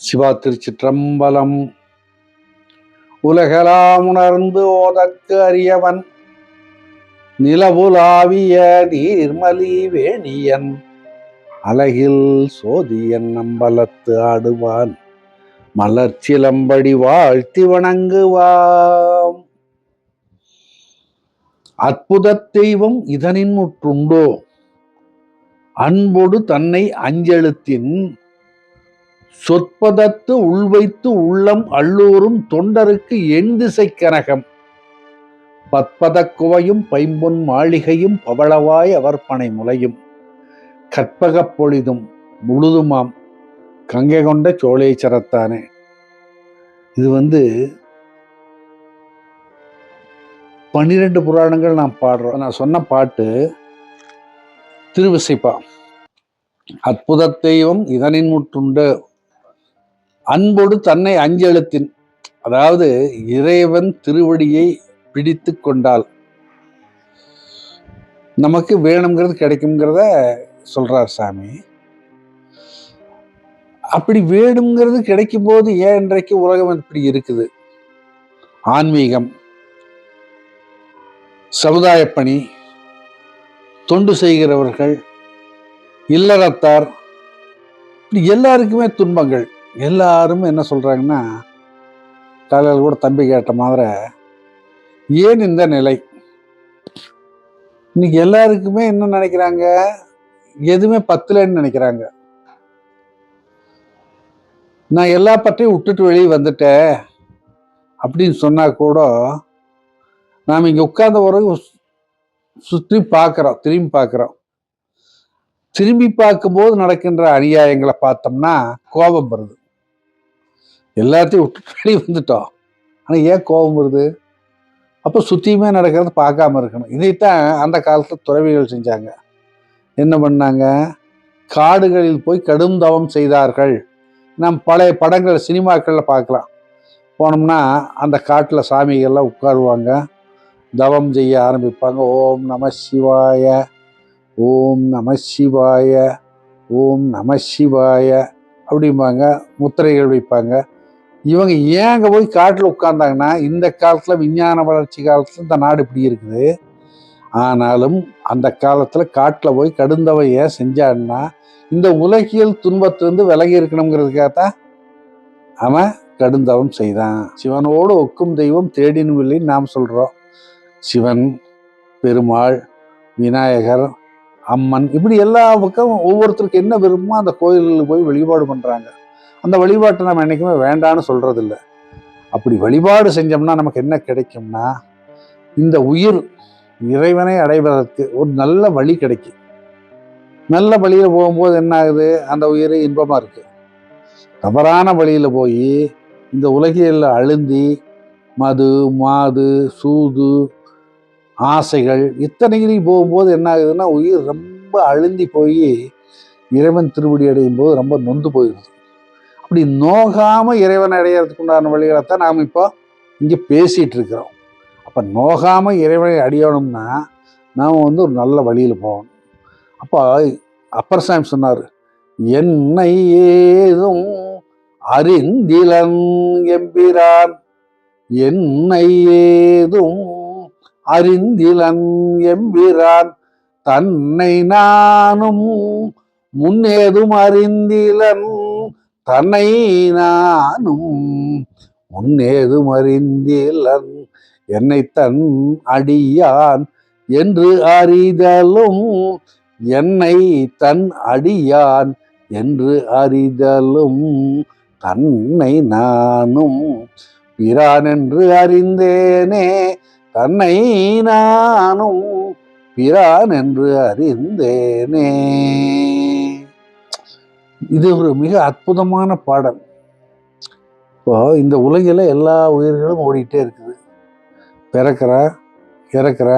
சிவா திருச்சிற்றம்பலம். உலகலாம் உணர்ந்து ஓதற்கு அறியவன் நிலவுலாவிய நீர்மலி வேணியன் அழகில் சோதியன் நம்பலத்து ஆடுவான் மலர்ச்சிலம்படி வாழ்த்தி வணங்குவாம். அற்புத தெய்வம் இதனின் முற்றுண்டோ அன்பொடு தன்னை அஞ்செழுத்தின் சொற்பதத்து உள்வைத்து உள்ளம் அள்ளூரும் தொண்டருக்கு எண் திசை கனகம் பற்பதக் குவையும் பைம்பொன் மாளிகையும் பவளவாய் அவர்பனை முலையும் கற்பகப் பொழிதும் முழுதுமாம் கங்கை கொண்ட சோழேச்சரத்தானே. இது 12 புராணங்கள் நான் பாடுறோம். நான் சொன்ன பாட்டு திருவிசைப்பா. அற்புத தெய்வம் இதனின் முற்றுண்டு அன்போடு தன்னை அஞ்செழுத்தின், அதாவது இறைவன் திருவடியை பிடித்து கொண்டால் நமக்கு வேணுங்கிறது கிடைக்குங்கிறத சொல்றார் சாமி. அப்படி வேணுங்கிறது கிடைக்கும் போது ஏன் இன்றைக்கு உலகம் இப்படி இருக்குது? ஆன்மீகம், சமுதாய பணி, தொண்டு செய்கிறவர்கள், இல்லறத்தார், இப்படி எல்லாருக்குமே துன்பங்கள். எல்லாரும் என்ன சொல்றாங்கன்னா, காலையில் கூட தம்பி கேட்ட மாதிரி, ஏன் இந்த நிலை? இன்னைக்கு எல்லாருக்குமே என்ன நினைக்கிறாங்க, எதுவுமே பத்தலன்னு நினைக்கிறாங்க. நான் எல்லா பற்றியும் விட்டுட்டு வெளியே வந்துட்டேன் அப்படின்னு சொன்னா கூட, நாம் இங்க உட்கார்ந்த பிறகு சுற்றி பார்க்கிறோம், திரும்பி பார்க்கிறோம். திரும்பி பார்க்கும்போது நடக்கின்ற அநியாயங்களை பார்த்தோம்னா கோபம் வருது. எல்லாத்தையும் விட்டுட்டு வெளியே வந்துட்டோம், ஆனா ஏன் கோபம் வருது? அப்போ சுத்தியுமே நடக்கிறது பார்க்காம இருக்கணும். இதைத்தான் அந்த காலத்துல துறவிகள் செஞ்சாங்க. என்ன பண்ணாங்க? காடுகளில் போய் கடும் தவம் செய்தார்கள். நம் பழைய படங்கள் சினிமாக்கள்ல பார்க்கலாம். போனோம்னா அந்த காட்டுல சாமிகள்லாம் உட்காருவாங்க, தவம் செய்ய ஆரம்பிப்பாங்க. ஓம் நம சிவாய, ஓம் நம சிவாய, ஓம் நம சிவாய அப்படிம்பாங்க. முத்திரைகள் வைப்பாங்க. இவங்க ஏங்க போய் காட்டில் உட்கார்ந்தாங்கன்னா, இந்த காலத்துல விஞ்ஞான வளர்ச்சி காலத்துல இந்த நாடு இப்படி இருக்குது. ஆனாலும் அந்த காலத்துல காட்டுல போய் கடுந்தவன் ஏன் செஞ்சான்னா, இந்த உலகியல் துன்பத்திலிருந்து விலகி இருக்கணுங்கிறதுக்காகத்தான் அவன் கடுந்தவம் செய்தான். சிவனோடு ஒக்கும் தெய்வம் தேடினும் நாம் சொல்றோம். சிவன், பெருமாள், விநாயகர், அம்மன், இப்படி எல்லா பக்கம் ஒவ்வொருத்தருக்கு என்ன விருப்பமோ அந்த கோயில்களுக்கு போய் வழிபாடு பண்றாங்க. அந்த வழிபாட்டை நம்ம என்னைக்குமே வேண்டான்னு சொல்றது இல்லை. அப்படி வழிபாடு செஞ்சோம்னா நமக்கு என்ன கிடைக்கும்னா, இந்த உயிர் இறைவனை அடைவதற்கு ஒரு நல்ல வழி கிடைக்கும். நல்ல வழியில போகும்போது என்ன ஆகுது? அந்த உயிர் இன்பமா இருக்கு. தவறான வழியில போய் இந்த உலகியல்ல அழுந்தி மது, மாது, சூது, ஆசைகள் இத்தனையும் போகும்போது என்ன ஆகுதுன்னா, உயிர் ரொம்ப அழுந்தி போய் இறைவன் திருவடி அடையும் போது ரொம்ப நொந்து போயிடுது. அப்படி நோகாம இறைவன் அடையிறதுக்கு உண்டான வழிகளைத்தான் நாம் இப்போ இங்கே பேசிட்டு இருக்கிறோம். அப்போ நோகாம இறைவனை அடையணும்னா நாம் ஒரு நல்ல வழியில் போகணும். அப்போ அப்பர் சாமி சொன்னார், என்னை ஏதும் அறிந்திலன் எம்பிரான், என்னை ஏதும் அறிந்திலன் எம்பிரான், தன்னை நானும் முன்னேதும் அறிந்திலன், தன்னை நானும் முன்னேதும் அறிந்திலன், என்னை தன் அடியான் என்று அறிதலும், என்னை தன் அடியான் என்று அறிதலும், தன்னை நானும் பிரான் என்று அறிந்தேனே, தன்னை நானும் பிரான் என்று அறிந்தேனே. இது ஒரு மிக அற்புதமான பாடல். இப்போ இந்த உலகில எல்லா உயிர்களும் ஓடிட்டே இருக்குது. பிறக்கிற, இறக்குற,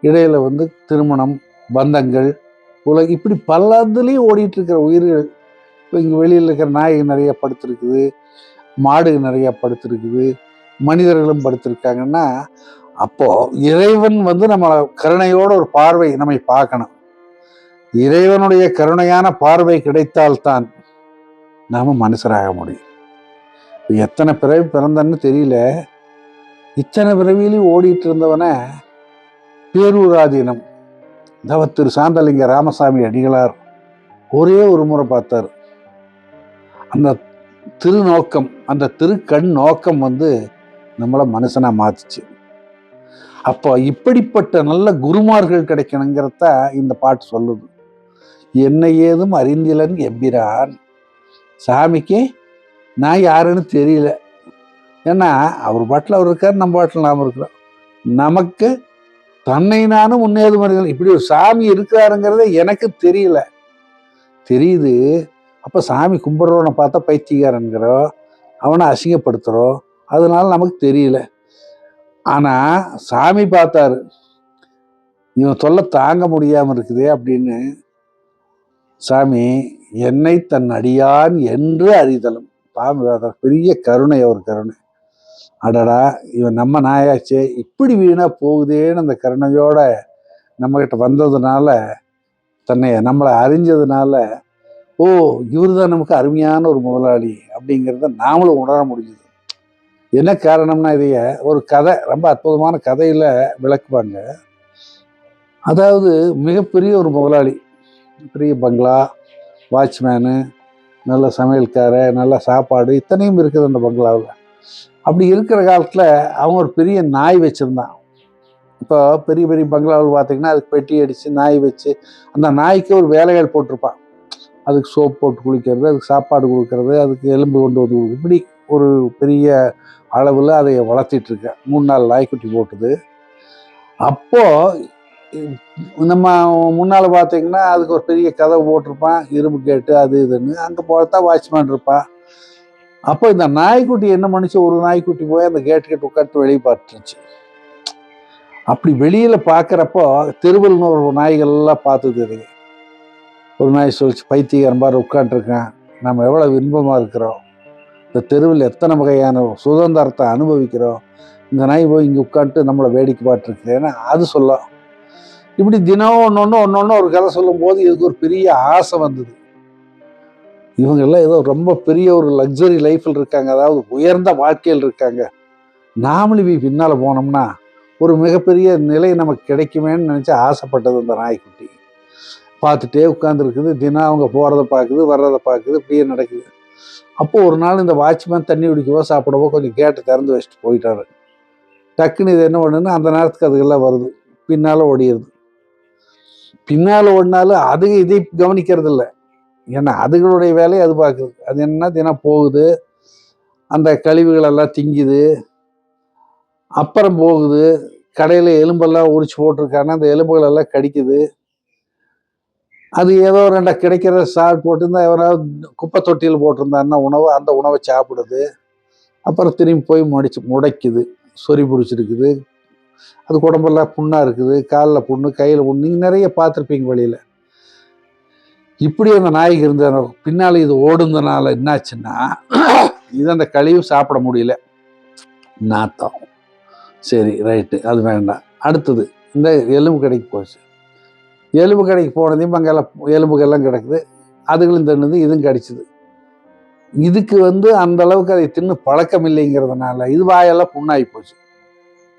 இடையில திருமணம், பந்தங்கள், உலகம், இப்படி பலதுலேயும் ஓடிட்டு இருக்கிற உயிர்கள். இப்போ இங்கே வெளியில் இருக்கிற நாய்கள் நிறைய படுத்திருக்குது, மாடுகள் நிறைய படுத்திருக்குது, மனிதர்களும் படுத்திருக்காங்கன்னா, அப்போ இறைவன் நம்ம கருணையோட ஒரு பார்வை நம்மை பார்க்கணும். இறைவனுடைய கருணையான பார்வை கிடைத்தால்தான் நாம மனுஷராக முடியும். எத்தனை பிறவி பிறந்தன்னு தெரியல, இத்தனை பிறவியிலையும் ஓடிட்டு இருந்தவன பேரூராதீனம் திரு சாந்தலிங்க ராமசாமி அடிகளார் ஒரே ஒரு முறை பார்த்தார். அந்த திருநோக்கம், அந்த திருக்கண் நோக்கம் நம்மளை மனுஷனா மாத்துச்சு. அப்போ இப்படிப்பட்ட நல்ல குருமார்கள் கிடைக்கணுங்கிறத இந்த பாட்டு சொல்லுது. என்ன ஏதும் அறிந்திலன் எம்பிரான். சாமிக்கு நான் யாருன்னு தெரியல. ஏன்னா அவர் பாட்டில் அவர் இருக்கார், நம்ம பாட்டில் நாம் இருக்கிறோம். நமக்கு தன்னை நானும் முன்னேதும் அறிதல், இப்படி ஒரு சாமி இருக்காருங்கிறத எனக்கு தெரியல. தெரியுது. அப்போ சாமி கும்பிட்றவனை பார்த்தா பைத்தியக்காரன்கிறோம், அவனை அசிங்கப்படுத்துகிறோம். அதனால நமக்கு தெரியல. ஆனால் சாமி பார்த்தாரு, இவன் சொல்ல தாங்க முடியாமல் இருக்குதே அப்படின்னு. சாமி என்னை தன் அடியான் என்று அறிதலும். பெரிய கருணை, அவர் கருணை. அடடா, இவன் நம்ம நாயாச்சே, இப்படி வீணா போகுதேன்னு அந்த கருணையோட நம்மகிட்ட வந்ததுனால, நம்மளை அறிஞ்சதுனால, ஓ இவர் தான் நமக்கு அருமையான ஒரு முதலாளி அப்படிங்கிறத நாமளும் உணர முடியுது. என்ன காரணம்னா, இதைய ஒரு கதை, ரொம்ப அற்புதமான கதையில விளக்குவாங்க. அதாவது மிகப்பெரிய ஒரு முதலாளி, பெரிய பங்களா, வாட்ச்மேனு, நல்ல சமையல்கார, நல்ல சாப்பாடு, இத்தனையும் இருக்குது அந்த பங்களாவில். அப்படி இருக்கிற காலத்தில் அவன் ஒரு பெரிய நாய் வச்சுருந்தான். இப்போ பெரிய பெரிய பங்களாவில் பார்த்தீங்கன்னா அதுக்கு பெட்டி அடித்து நாய் வச்சு, அந்த நாய்க்கு ஒரு வேலைகள் போட்டிருப்பான். அதுக்கு சோப் போட்டு குளிக்கிறது, அதுக்கு சாப்பாடு கொடுக்கறது, அதுக்கு எலும்பு கொண்டு வந்து கொடுக்குறது, இப்படி ஒரு பெரிய அளவில் அதை வளர்த்திட்ருக்கேன். 3-4 நாய்க்குட்டி போட்டுது. அப்போது நம்ம முன்னால் பார்த்தீங்கன்னா அதுக்கு ஒரு பெரிய கதவு போட்டிருப்பான், இரும்பு கேட்டு அது இதுன்னு. அங்கே பார்த்தா வாட்ச்மேன் இருப்பான். அப்போ இந்த நாய்க்குட்டி என்ன பண்ணிச்சு, ஒரு நாய்க்குட்டி போய் அந்த கேட்டு உட்காந்து வெளியே பார்த்துருச்சு. அப்படி வெளியில் பார்க்குறப்போ தெருவில் ஒரு நாய்கள்லாம் பார்த்துது. இது ஒரு நாய் சொல்லிச்சு, பைத்தியக்காரன் பாரு உட்காந்துருக்கேன், நம்ம எவ்வளோ இன்பமாக இருக்கிறோம், இந்த தெருவில் எத்தனை வகையான சுதந்திரத்தை அனுபவிக்கிறோம், இந்த நாய் போய் இங்கே உட்காந்துட்டு நம்மளை வேடிக்கை பார்த்துருக்கு. ஏன்னா அது சொல்லும். இப்படி தினம் ஒன்று ஒரு கதை சொல்லும்போது இதுக்கு ஒரு பெரிய ஆசை வந்தது. இவங்கெல்லாம் ஏதோ ரொம்ப பெரிய ஒரு லக்ஸரி லைஃப்பில் இருக்காங்க, அதாவது உயர்ந்த வாழ்க்கையில் இருக்காங்க. நாமளும் பின்னால் போனோம்னா ஒரு மிகப்பெரிய நிலை நமக்கு கிடைக்குமேன்னு நினச்சி ஆசைப்பட்டது அந்த நாய்க்குட்டி. பார்த்துட்டே உட்காந்துருக்குது. தினம் அவங்க போகிறத பார்க்குது, வர்றதை பார்க்குது, இப்படியே நடக்குது. அப்போது ஒரு நாள் இந்த வாட்ச்மேன் தண்ணி குடிக்கவோ சாப்பிடவோ கொஞ்சம் கேட்டை திறந்து வச்சுட்டு போயிட்டாரு. டக்குன்னு இது என்ன பண்ணுன்னா, அந்த நேரத்துக்கு அதுக்கெல்லாம் வருது, பின்னால் ஓடிடுது. பின்னால் ஓடினாலும் அதுங்க இதை கவனிக்கிறது இல்லை. ஏன்னா அதுகளுடைய வேலையை அது பார்க்குது. அது என்ன தினம் போகுது, அந்த கழிவுகளெல்லாம் திங்குது, அப்புறம் போகுது, கடையில் எலும்பெல்லாம் உரிச்சு போட்டிருக்காங்கன்னா அந்த எலும்புகளெல்லாம் கடிக்குது. அது ஏதோ 2 கிடைக்கிற சால்ட் போட்டிருந்தா, எவனாவது குப்பை தொட்டியில் போட்டிருந்தான்னா உணவு, அந்த உணவை சாப்பிடுது. அப்புறம் திரும்பி போய் முடைக்குது, சொறி பிடிச்சிருக்குது, அது உடம்பெல்லாம் புண்ணாக இருக்குது, காலில் புண்ணு, கையில் புண்ணு, நீங்கள் நிறைய பார்த்துருப்பீங்க வழியில். இப்படி அந்த நாய்க்கு இருந்த பின்னால் இது ஓடுனதுனால என்னாச்சுன்னா, இது அந்த கழிவு சாப்பிட முடியல, நாத்தம். சரி ரைட்டு, அது வேண்டாம். அடுத்தது இந்த எலும்பு கடைக்கு போச்சு. எலும்பு கடைக்கு போனதையும் அங்கெல்லாம் எலும்புகள்லாம் கிடக்குது, அதுகளும் தின்னுது, இதுவும் கடிச்சுது. இதுக்கு அந்த அளவுக்கு அதை தின்னு பழக்கம் இல்லைங்கிறதுனால இது வாயெல்லாம் புண்ணாகி போச்சு.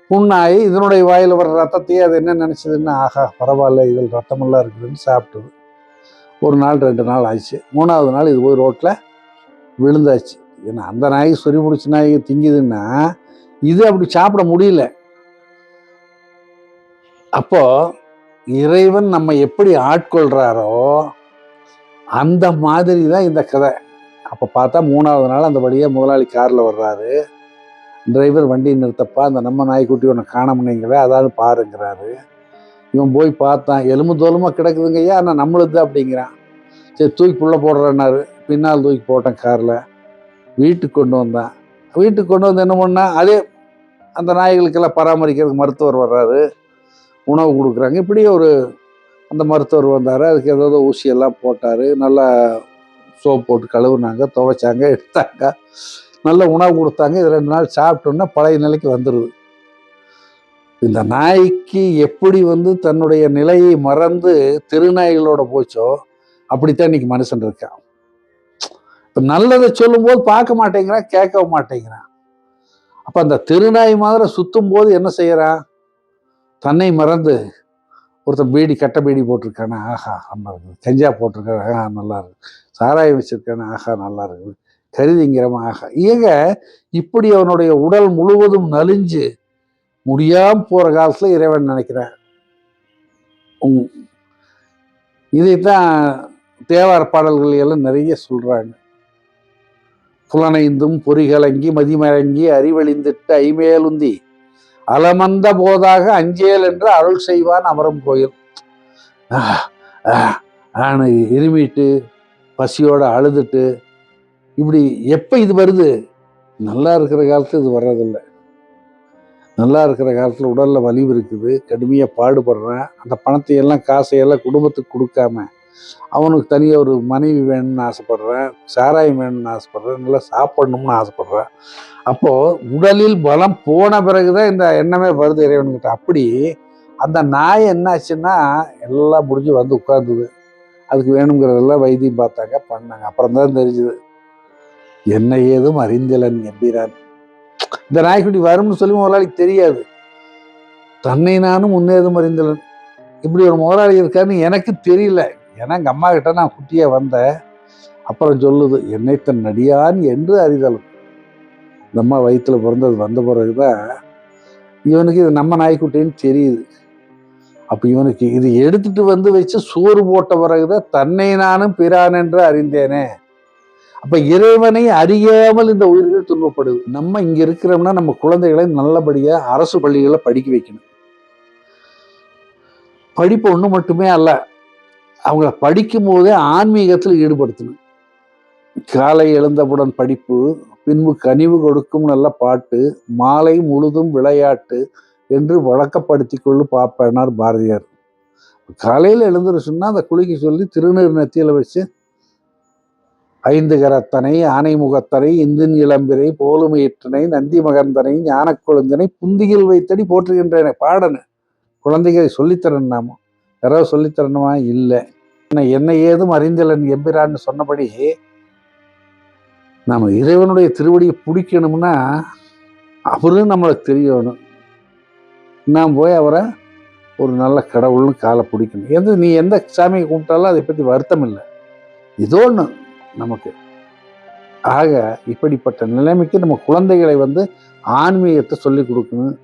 புண்ணாகி இதனுடைய வாயில் வர்ற ரத்தத்தையே அது என்ன நினச்சதுன்னா, ஆஹா பரவாயில்ல, இதில் ரத்தமெல்லாம் இருக்குதுன்னு சாப்பிட்டது. 1 நாள் 2 நாள் ஆச்சு. 3ஆவது நாள் இது போய் ரோட்டில் விழுந்தாச்சு. ஏன்னா அந்த நாய்க்கு சொறி பிடிச்ச நாய் திங்குதுன்னா இது அப்படி சாப்பிட முடியல. அப்போ இறைவன் நம்ம எப்படி ஆட்கொள்றாரோ அந்த மாதிரி தான் இந்த கதை. அப்போ பார்த்தா 3ஆவது நாள் அந்த வழியாக முதலாளி காரில் வர்றாரு. டிரைவர் வண்டி நிறுத்தப்பா, அந்த நம்ம நாய்க்குட்டி ஒன்று காணமுனைங்களே, அதாவது பாருங்கிறாரு. இவன் போய் பார்த்தான், எலும்பு தோலுமாக கிடக்குதுங்க ஐயா, ஆனால் நம்மளுது அப்படிங்கிறான். சரி தூக்கி புள்ள போடுறேன்னாரு. பின்னால் தூக்கி போட்டேன் காரில். வீட்டுக்கு கொண்டு வந்தான். வீட்டுக்கு கொண்டு வந்து என்ன பண்ணா, அதே அந்த நாய்களுக்கெல்லாம் பராமரிக்கிறதுக்கு மருத்துவர் வர்றாரு, உணவு கொடுக்குறாங்க. இப்படி அந்த மருத்துவர் வந்தார், அதுக்கு ஏதாவது ஊசியெல்லாம் போட்டார், நல்லா சோப் போட்டு கழுவுனாங்க, துவைச்சாங்க, எடுத்தாங்க, நல்ல உணவு கொடுத்தாங்க. இது 2 நாள் சாப்பிட்டோன்னா பழைய நிலைக்கு வந்துடுது. இந்த நாய்க்கு எப்படி தன்னுடைய நிலையை மறந்து திருநாய்களோட போச்சோ அப்படித்தான் இன்னைக்கு மனுஷன் இருக்கான். இப்போ நல்லதை சொல்லும்போது பார்க்க மாட்டேங்கிறான், கேட்கவும் மாட்டேங்கிறான். அப்போ அந்த தெருநாய் மாதிரி சுற்றும் போது என்ன செய்யறான்? தன்னை மறந்து ஒருத்தன் பீடி கட்ட பீடி போட்டிருக்கானா, ஆஹா நல்லா இருக்குது. கஞ்சா போட்டிருக்கான, ஆஹா நல்லா இருக்குது. சாராயம் வச்சிருக்கானா, ஆஹா நல்லா இருக்குது. கருதிங்கிறவன் ஆஹா. ஏங்க இப்படி அவனுடைய உடல் முழுவதும் நலிஞ்சு முடியாம போற காலத்துல இறைவன் நினைக்கிறேன். இதைத்தான் தேவார பாடல்கள் எல்லாம் நிறைய சொல்றாங்க. புலனைந்தும் பொறிகளங்கி மதிமயங்கி அறிவழிந்திட்டு ஐமேலுந்தி அலமந்த போதாக அஞ்சேல் என்று அருள் செய்வான் அமரம் கோயில். ஆனு இருமிட்டு பசியோட அழுதுட்டு இப்படி எப்ப இது வருது? நல்லா இருக்கிற காலத்துல இது வர்றதில்லை. நல்லா இருக்கிற காலத்துல உடல்ல வலிவு இருக்குது, கடுமையா பாடுபடுறேன். அந்த பணத்தை எல்லாம் காசையெல்லாம் குடும்பத்துக்கு கொடுக்காம அவனுக்கு தனியாக ஒரு மனைவி வேணும்னு ஆசைப்படுறேன், சாராயம் வேணும்னு ஆசைப்படுறேன், நல்லா சாப்பிடணும்னு ஆசைப்படுறேன். அப்போது உடலில் பலம் போன பிறகுதான் இந்த எண்ணமே வருது இறைவன்கிட்ட. அப்படி அந்த நாய் என்னாச்சுன்னா எல்லாம் முடிஞ்சு வந்து உட்கார்ந்துது. அதுக்கு வேணுங்கிறதெல்லாம் வைத்தியம் பார்த்தாங்க, பண்ணாங்க. அப்புறம் தான் தெரிஞ்சுது என்ன ஏதும் அறிந்திலன் எம்பிரான். இந்த நாய்க்குட்டி வரும்னு சொல்லி முதலாளிக்கு தெரியாது. தன்னை நானும் முன்னேதும் அறிந்திலன், இப்படி ஒரு முதலாளி இருக்காருன்னு எனக்கு தெரியல. ஏன்னா எங்கள் அம்மா கிட்ட நான் குட்டியா வந்தேன். அப்புறம் சொல்லுது என்னை தன் நடியான் என்று அறிதலும். இந்த அம்மா வயிற்றுல பிறந்தது வந்த பிறகுதான் இவனுக்கு இது நம்ம நாய்க்குட்டின்னு தெரியுது. அப்போ இவனுக்கு இது எடுத்துட்டு வந்து வச்சு சோறு போட்ட பிறகுதான் தன்னை நானும் பிரான் என்று அறிந்தேனே. அப்ப இறைவனை அறியாமல் இந்த உயிர்கள் துன்பப்படுது. நம்ம இங்க இருக்கிறோம்னா நம்ம குழந்தைகளை நல்லபடியா அரசு பள்ளிகளை படிக்க வைக்கணும். படிப்பு ஒண்ணு மட்டுமே அல்ல, அவங்கள படிக்கும் போதே ஆன்மீகத்தில் ஈடுபடுத்தணும். காலை எழுந்தவுடன் படிப்பு, பின்பு கனிவு கொடுக்கும் நல்ல பாட்டு, மாலை முழுதும் விளையாட்டு என்று வழக்கப்படுத்தி கொள்ளு பாப்பனார் பாரதியார். காலையில் எழுந்துருச்சுன்னா அந்த குளிக்க சொல்லி திருநீர் நெத்தியில வச்சு ஐந்து கரத்தனை ஆனை முகத்தனை இந்தின் இளம்பிரை போலுமையிற்றனை நந்தி மகந்தனை ஞான குழந்தனை புந்தியில் வைத்தடி போற்றுகின்றன பாடனு. குழந்தைகளை சொல்லித்தரணும். நாம யாராவது சொல்லித்தரணுமா? இல்லை. என்ன ஏதும் அறிந்தலன் எம்பிரான்னு சொன்னபடி நம்ம இறைவனுடைய திருவடியை பிடிக்கணும்னா அவரும் நம்மளுக்கு தெரியணும். நாம் போய் அவரை ஒரு நல்ல கடவுள்னு காலை பிடிக்கணும். நீ எந்த சாமியை கும்பிட்டாலும் அதை பற்றி வருத்தம் இல்லை, ஏதோ ஒன்று நமக்கு. ஆக இப்படிப்பட்ட நிலைமைக்கு நம்ம குழந்தைகளை ஆன்மீகத்தை சொல்லி கொடுக்கணும்,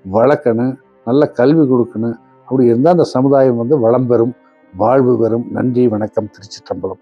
வளர்க்கணும், நல்ல கல்வி கொடுக்கணும். அப்படி இருந்தால் அந்த சமுதாயம் வளம் பெறும், வாழ்வு பெறும். நன்றி, வணக்கம். திருச்சிற்றம்பலம்.